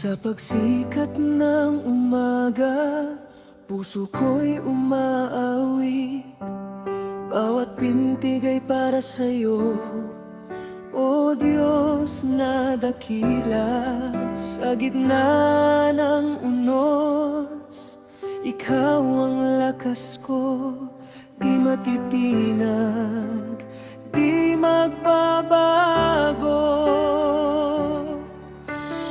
Sa pagsikat ng umaga, puso ko'y umaawit. Bawat pintig ay para sa'yo, O Diyos na dakila. Sa gitna ng unos, Ikaw ang lakas ko, di matitinag, di magbabago.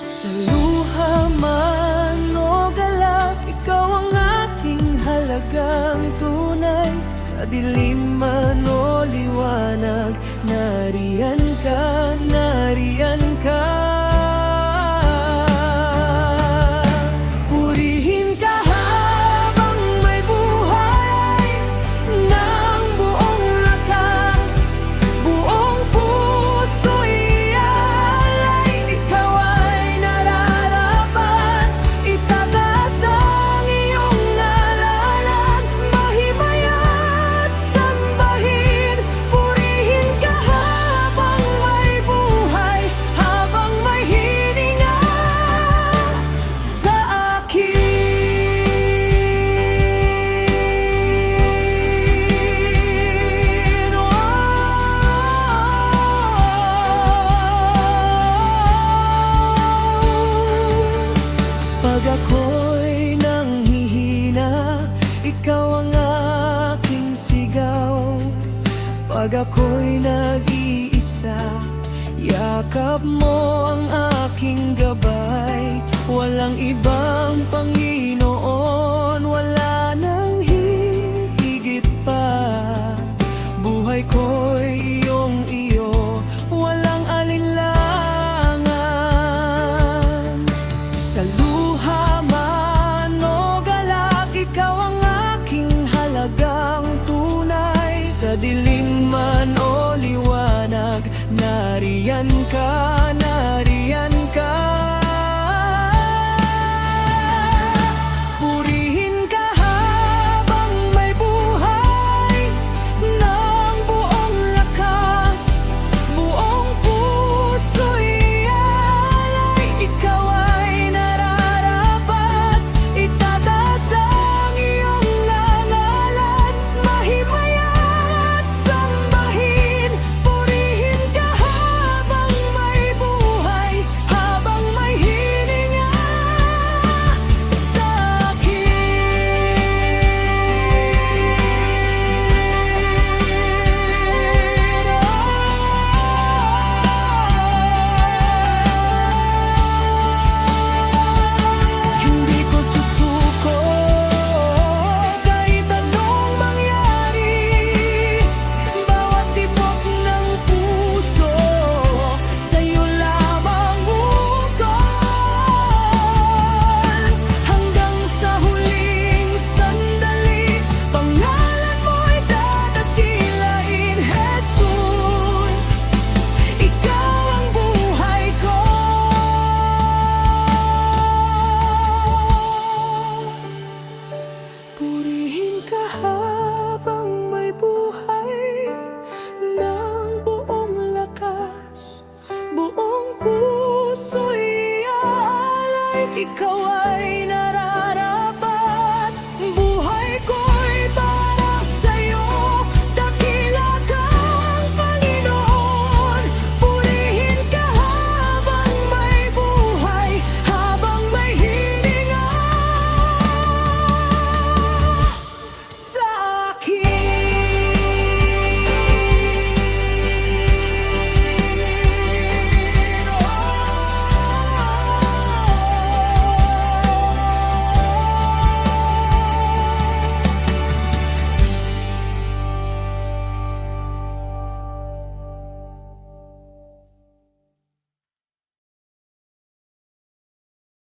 Sa luha man o galak, ikaw ang aking halagang tunay. Sa dilim man o liwanag, nariyan ka, nariyan ka. Purihin ka habang may buhay, ng buong lakas, buong puso ialay. Ikaw ay nararapat, itataas ang iyong ngalan, mahimaya't sambahin. Purihin ka habang may buhay, habang may hininga sa akin. Pag ako'y nanghihina, ikaw ang aking sigaw. Pag ako'y nag-iisa, yakap mo ang aking gabay. Walang ibang Panginoon, wala nang hihigit pa. Buhay ko'y iyong iyo, walang alinlangan. Sa luha man o galak, ikaw ang aking halagang tunay. Sa dilim man o liwanag, nariyan ka.